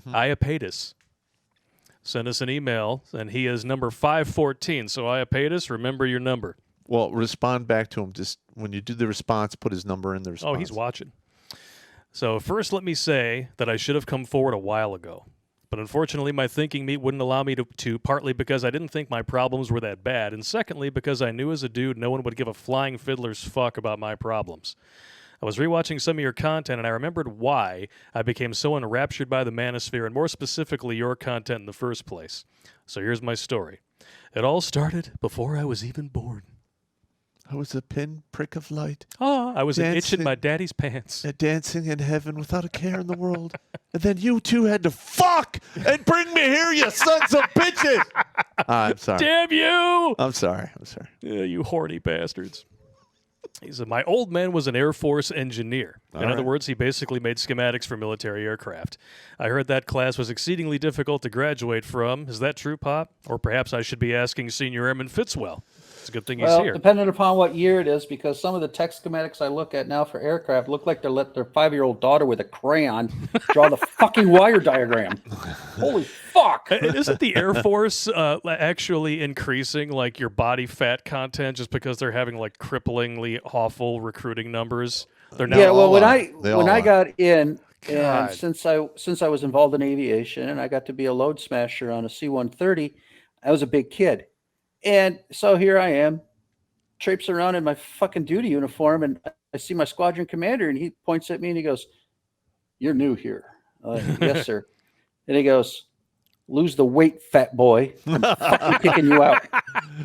Iaepetus sent us an email, and he is number 514. So, Iaepetus, remember your number. Well, respond back to him. Just when you do the response, put his number in the response. Oh, he's watching. So, first, let me say that I should have come forward a while ago. But unfortunately, my thinking meat wouldn't allow me to, partly because I didn't think my problems were that bad, and secondly, because I knew as a dude no one would give a flying fiddler's fuck about my problems. I was rewatching some of your content, and I remembered why I became so enraptured by the manosphere, and more specifically, your content in the first place. So here's my story. It all started before I was even born. I was a pinprick of light. Oh, I was an itch in my daddy's pants. Dancing in heaven without a care in the world. And then you two had to fuck and bring me here, you sons of bitches. I'm sorry. Damn you! I'm sorry. Yeah, you horny bastards. He said, my old man was an Air Force engineer. In other words, he basically made schematics for military aircraft. I heard that class was exceedingly difficult to graduate from. Is that true, Pop? Or perhaps I should be asking Senior Airman Fitzwell. It's a good thing he's here. Depending upon what year it is, because some of the tech schematics I look at now for aircraft look like they let their 5-year-old daughter with a crayon draw the fucking wire diagram. Holy fuck! Isn't the Air Force actually increasing like your body fat content just because they're having like cripplingly awful recruiting numbers? They're now when I got in, God. and since I was involved in aviation and I got to be a load smasher on a C-130, I was a big kid. And so here I am, traipsing around in my fucking duty uniform, and I see my squadron commander, and he points at me and he goes, "You're new here." Yes, sir. And he goes, "Lose the weight, fat boy. I'm fucking kicking you out."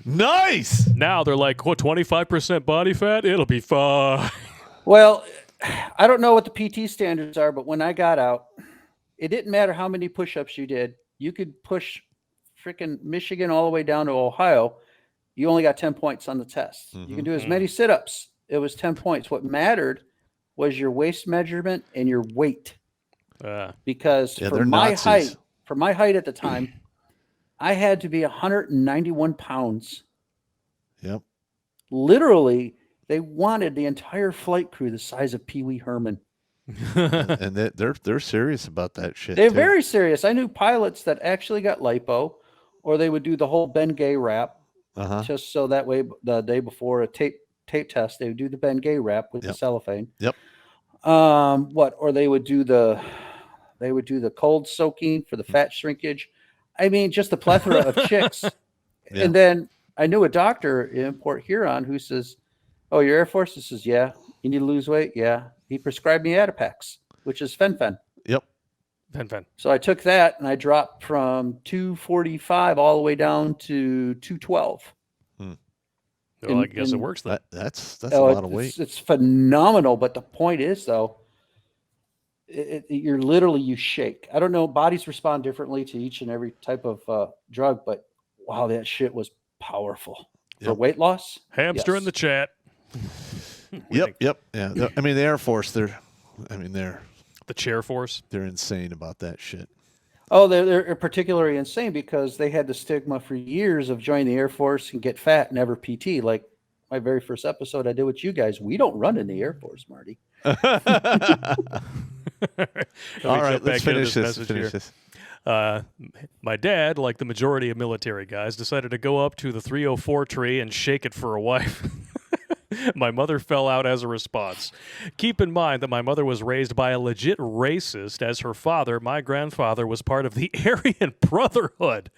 Nice. Now they're like, what, 25% body fat? It'll be fine. Well, I don't know what the PT standards are, but when I got out, it didn't matter how many push-ups you did. You could push freaking Michigan all the way down to Ohio. You only got 10 points on the test. You can do as many sit-ups. It was 10 points. What mattered was your waist measurement and your weight. Because for my height at the time, I had to be 191 pounds. Yep. Literally, they wanted the entire flight crew the size of Pee Wee Herman. And they're serious about that shit. They're very serious. I knew pilots that actually got lipo, or they would do the whole Ben Gay wrap, just so that way the day before a tape test, they would do the Ben Gay wrap with the cellophane. Yep. Or they would do the cold soaking for the fat shrinkage. I mean, just a plethora of chicks. Yeah. And then I knew a doctor in Port Huron who says, "Oh, you're Air Force?" He says, "Yeah." "You need to lose weight?" "Yeah." He prescribed me Iaepetus, which is fen-phen. Yep. Fen-phen. So I took that and I dropped from 245 all the way down to 212. Well, I guess it works then. That's a lot of weight. It's phenomenal. But the point is, though, you're literally, you shake. I don't know. Bodies respond differently to each and every type of drug, but wow, that shit was powerful. For weight loss. Hamster in the chat. Yep. Yeah. I mean, the Air Force, they're the chair force. They're insane about that shit. Oh, they're particularly insane because they had the stigma for years of joining the Air Force and get fat, never PT. Like my very first episode I did with you guys, we don't run in the Air Force, Marty. All right, let's finish this. My dad, like the majority of military guys, decided to go up to the 304 tree and shake it for a wife. My mother fell out as a response. Keep in mind that my mother was raised by a legit racist, as her father, my grandfather, was part of the Aryan Brotherhood.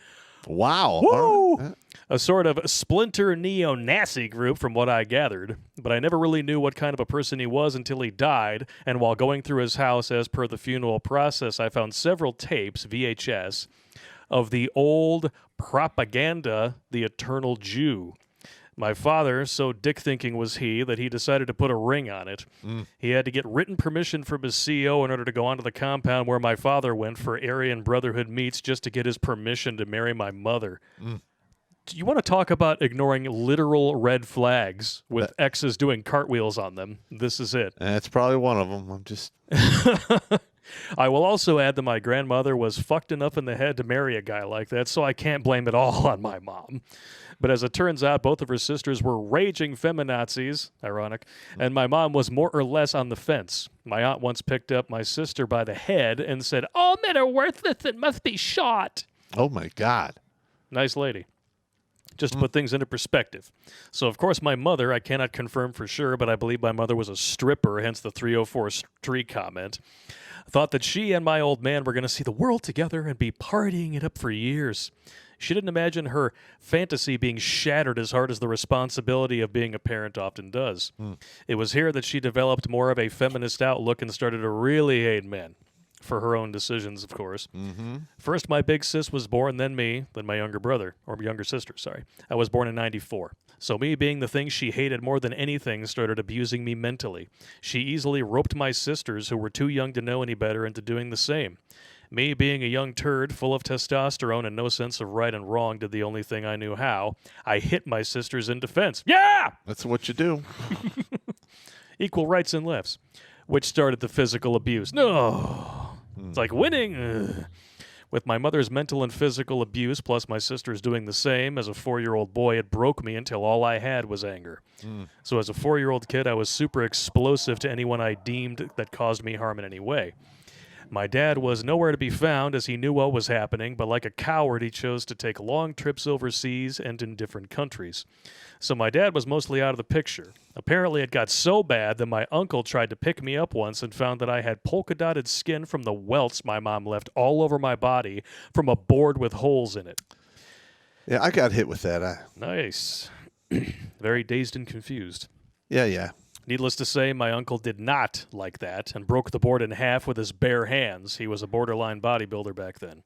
Wow. Woo! A sort of splinter neo-Nazi group from what I gathered, but I never really knew what kind of a person he was until he died, and while going through his house as per the funeral process, I found several tapes, VHS, of the old propaganda, The Eternal Jew. My father, so dick-thinking was he, that he decided to put a ring on it. He had to get written permission from his CO in order to go onto the compound where my father went for Aryan Brotherhood meets just to get his permission to marry my mother. Do you want to talk about ignoring literal red flags with X's doing cartwheels on them? This is it. That's probably one of them. I'm just... I will also add that my grandmother was fucked enough in the head to marry a guy like that, so I can't blame it all on my mom. But as it turns out, both of her sisters were raging feminazis, ironic, and my mom was more or less on the fence. My aunt once picked up my sister by the head and said, "All men are worthless and must be shot." Oh, my God. Nice lady. Just to put things into perspective. So, of course, my mother, I cannot confirm for sure, but I believe my mother was a stripper, hence the 304 street comment, thought that she and my old man were going to see the world together and be partying it up for years. She didn't imagine her fantasy being shattered as hard as the responsibility of being a parent often does. It was here that she developed more of a feminist outlook and started to really hate men. For her own decisions, of course. First, my big sis was born, then me, then my younger brother, or younger sister, sorry. I was born in 94. So me being the thing she hated more than anything started abusing me mentally. She easily roped my sisters, who were too young to know any better, into doing the same. Me being a young turd, full of testosterone and no sense of right and wrong, did the only thing I knew how. I hit my sisters in defense. Yeah! That's what you do. Equal rights and lefts. Which started the physical abuse. No! It's like winning. Ugh. With my mother's mental and physical abuse, plus my sisters doing the same, as a 4-year-old boy, it broke me until all I had was anger. So as a 4-year-old kid, I was super explosive to anyone I deemed that caused me harm in any way. My dad was nowhere to be found as he knew what was happening, but like a coward, he chose to take long trips overseas and in different countries. So my dad was mostly out of the picture. Apparently, it got so bad that my uncle tried to pick me up once and found that I had polka-dotted skin from the welts my mom left all over my body from a board with holes in it. Yeah, I got hit with that. Nice. Very dazed and confused. Yeah. Needless to say, my uncle did not like that and broke the board in half with his bare hands. He was a borderline bodybuilder back then.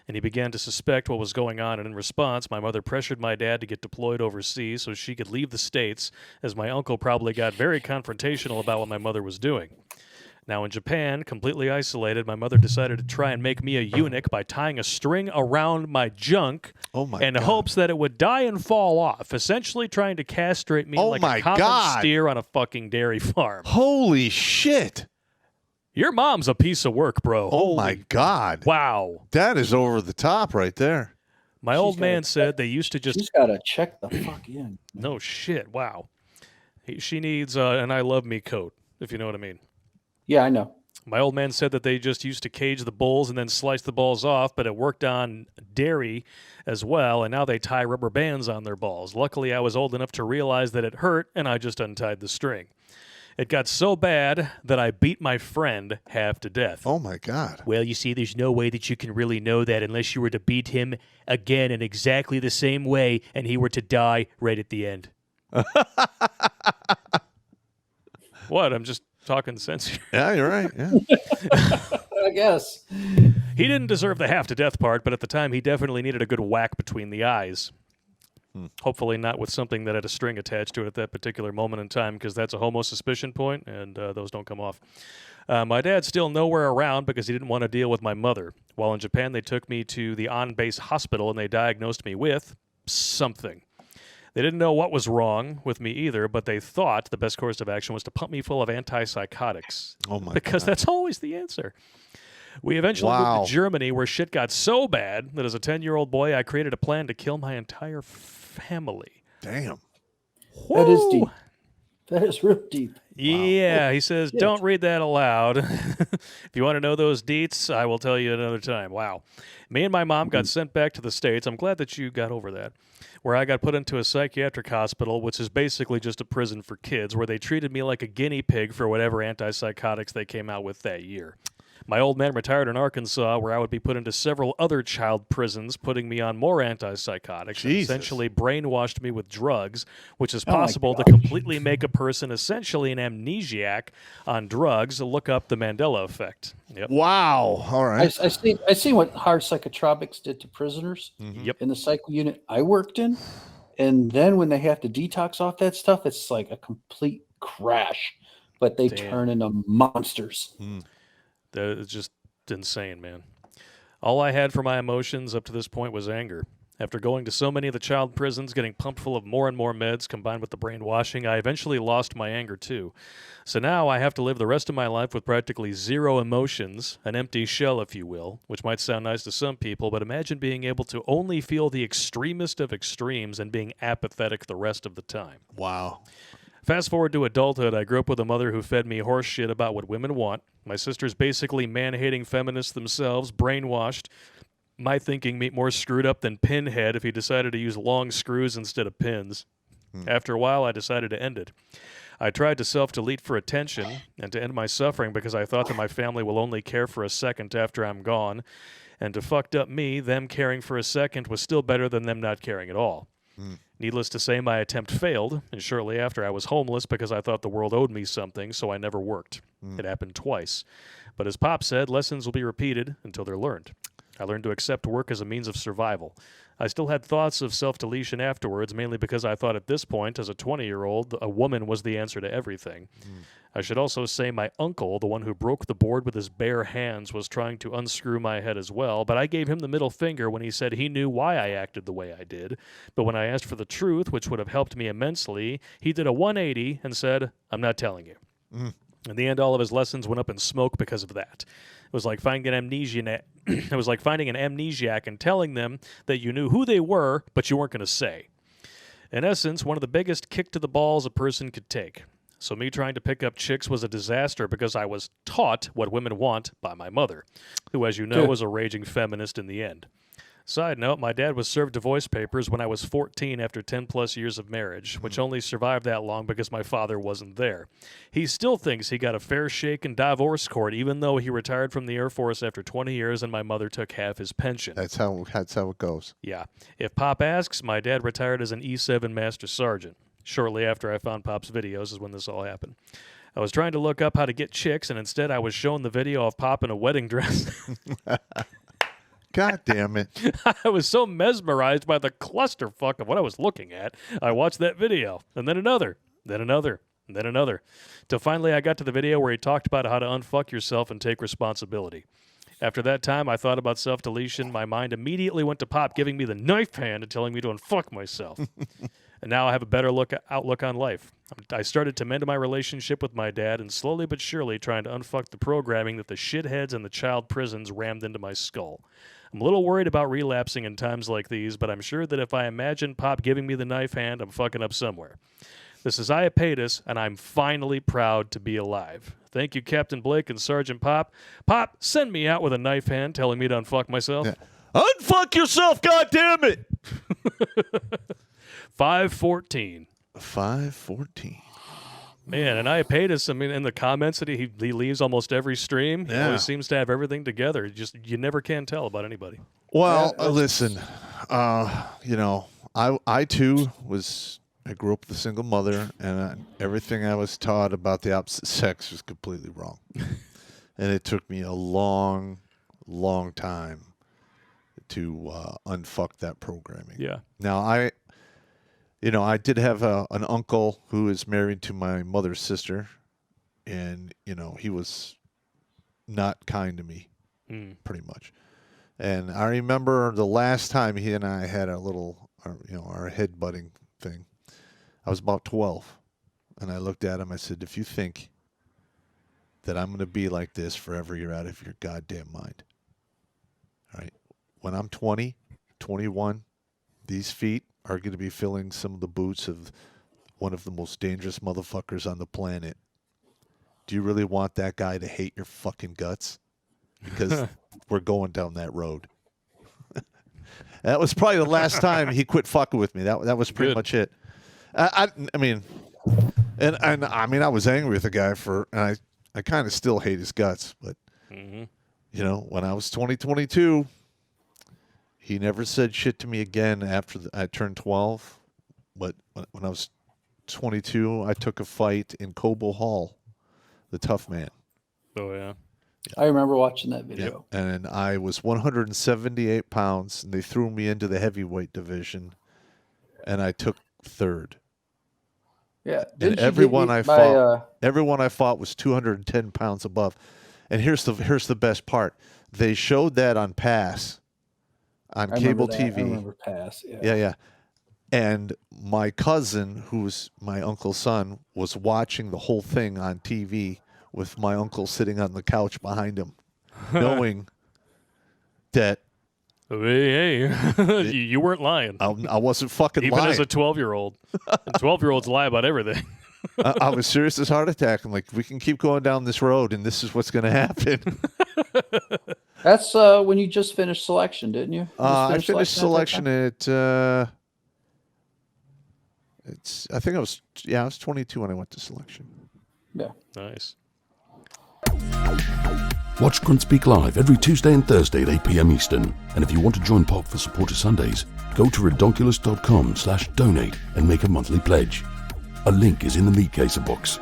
And he began to suspect what was going on, and in response, my mother pressured my dad to get deployed overseas so she could leave the States, as my uncle probably got very confrontational about what my mother was doing. Now, in Japan, completely isolated, my mother decided to try and make me a eunuch by tying a string around my junk in hopes that it would die and fall off, essentially trying to castrate me like a common steer on a fucking dairy farm. Holy shit. Your mom's a piece of work, bro. Oh, my God. Wow. That is over the top right there. My old man said they used to just... She's got to check the fuck in. No shit. Wow. She needs an I love me coat, if you know what I mean. Yeah, I know. My old man said that they just used to cage the bulls and then slice the balls off, but it worked on dairy as well, and now they tie rubber bands on their balls. Luckily, I was old enough to realize that it hurt, and I just untied the string. It got so bad that I beat my friend half to death. Oh, my God. Well, you see, there's no way that you can really know that unless you were to beat him again in exactly the same way, and he were to die right at the end. What? I'm just talking sense here. Yeah, you're right. Yeah. I guess. He didn't deserve the half to death part, but at the time he definitely needed a good whack between the eyes. Hopefully not with something that had a string attached to it at that particular moment in time, because that's a homo suspicion point, and those don't come off. My dad's still nowhere around because he didn't want to deal with my mother. While in Japan, they took me to the on-base hospital, and they diagnosed me with something. They didn't know what was wrong with me either, but they thought the best course of action was to pump me full of antipsychotics. Oh, my Because God. that's always the answer. We eventually moved to Germany, where shit got so bad that as a 10-year-old boy, I created a plan to kill my entire family. Damn. That is deep. That is real deep. Yeah, he says, don't read that aloud. If you want to know those deets, I will tell you another time. Wow. Me and my mom got sent back to the States. I'm glad that you got over that. Where I got put into a psychiatric hospital, which is basically just a prison for kids, where they treated me like a guinea pig for whatever antipsychotics they came out with that year. My old man retired in Arkansas, where I would be put into several other child prisons, putting me on more antipsychotics, and essentially brainwashed me with drugs, which is possible to completely make a person essentially an amnesiac on drugs. Look up the Mandela effect. Yep. Wow. All right. I seen what hard psychotropics did to prisoners in the psych unit I worked in. And then when they have to detox off that stuff, it's like a complete crash. But they turn into monsters. It's just insane, man. All I had for my emotions up to this point was anger. After going to so many of the child prisons, getting pumped full of more and more meds combined with the brainwashing, I eventually lost my anger too. So now I have to live the rest of my life with practically zero emotions, an empty shell, if you will, which might sound nice to some people, but imagine being able to only feel the extremest of extremes and being apathetic the rest of the time. Wow. Fast forward to adulthood, I grew up with a mother who fed me horse shit about what women want. My sisters basically man-hating feminists themselves, brainwashed. My thinking more screwed up than Pinhead if he decided to use long screws instead of pins. After a while, I decided to end it. I tried to self-delete for attention and to end my suffering because I thought that my family will only care for a second after I'm gone. And to fucked up me, them caring for a second was still better than them not caring at all. Needless to say, my attempt failed, and shortly after I was homeless because I thought the world owed me something, so I never worked. It happened twice. But as Pop said, lessons will be repeated until they're learned. I learned to accept work as a means of survival. I still had thoughts of self-deletion afterwards, mainly because I thought at this point, as a 20-year-old, a woman was the answer to everything. I should also say my uncle, the one who broke the board with his bare hands, was trying to unscrew my head as well, but I gave him the middle finger when he said he knew why I acted the way I did. But when I asked for the truth, which would have helped me immensely, he did a 180 and said, "I'm not telling you." In the end, all of his lessons went up in smoke because of that. It was like finding an amnesiac. It was like finding an amnesiac and telling them that you knew who they were, but you weren't going to say. In essence, one of the biggest kick to the balls a person could take. So me trying to pick up chicks was a disaster because I was taught what women want by my mother, who, as you know, was a raging feminist in the end. Side note, my dad was served divorce papers when I was 14 after 10-plus years of marriage, which only survived that long because my father wasn't there. He still thinks he got a fair shake in divorce court, even though he retired from the Air Force after 20 years and my mother took half his pension. That's how it goes. Yeah. If Pop asks, my dad retired as an E7 Master Sergeant. Shortly after I found Pop's videos is when this all happened. I was trying to look up how to get chicks, and instead I was shown the video of Pop in a wedding dress. God damn it. I was so mesmerized by the clusterfuck of what I was looking at. I watched that video, and then another, then another, and then another. Till finally I got to the video where he talked about how to unfuck yourself and take responsibility. After that time, I thought about self-deletion. My mind immediately went to Pop giving me the knife hand and telling me to unfuck myself. And now I have a better outlook on life. I started to mend my relationship with my dad and slowly but surely trying to unfuck the programming that the shitheads and the child prisons rammed into my skull. I'm a little worried about relapsing in times like these, but I'm sure that if I imagine Pop giving me the knife hand, I'm fucking up somewhere. This is Iaepetus, and I'm finally proud to be alive. Thank you, Captain Blake and Sergeant Pop. Pop, send me out with a knife hand telling me to unfuck myself. Yeah. Unfuck yourself, goddammit! 514. 514. Man, and Iaepetus, I mean, in the comments that he leaves almost every stream, he Yeah. always seems to have everything together. You never can tell about anybody. Well, listen, I too I grew up with a single mother, and everything I was taught about the opposite sex was completely wrong. And it took me a long, long time to unfuck that programming. Yeah. Now, I did have an uncle who is married to my mother's sister, and, he was not kind to me, pretty much. And I remember the last time he and I had our head-butting thing. I was about 12, and I looked at him. I said, if you think that I'm going to be like this forever, you're out of your goddamn mind. All right? When I'm 20, 21, these feet are going to be filling some of the boots of one of the most dangerous motherfuckers on the planet. Do you really want that guy to hate your fucking guts? Because we're going down that road. That was probably the last time he quit fucking with me. That was pretty much it. I mean, I was angry with the guy and I kind of still hate his guts, but when I was 22, he never said shit to me again after I turned 12. But when I was 22, I took a fight in Cobo Hall, the Tough Man. Oh, yeah. I remember watching that video. Yeah. And I was 178 pounds, and they threw me into the heavyweight division, and I took third. Yeah. And everyone I fought was 210 pounds above. And here's the best part. They showed that on Pass on I cable remember that. TV. I remember Pass. Yeah. Yeah. And my cousin, who's my uncle's son, was watching the whole thing on TV with my uncle sitting on the couch behind him, knowing that Hey, you weren't lying. I wasn't fucking Even lying. as a 12-year-old. And 12-year-olds lie about everything. I was serious as heart attack. I'm like, we can keep going down this road, and this is what's going to happen. That's when you just finished selection, didn't you? I finished selection at I think I was 22 when I went to selection. Yeah. Nice. Watch Grunt Speak live every Tuesday and Thursday at 8 p.m. Eastern. And if you want to join Pop for Supporter Sundays, go to redonkulous.com/donate and make a monthly pledge. A link is in the meat caser box.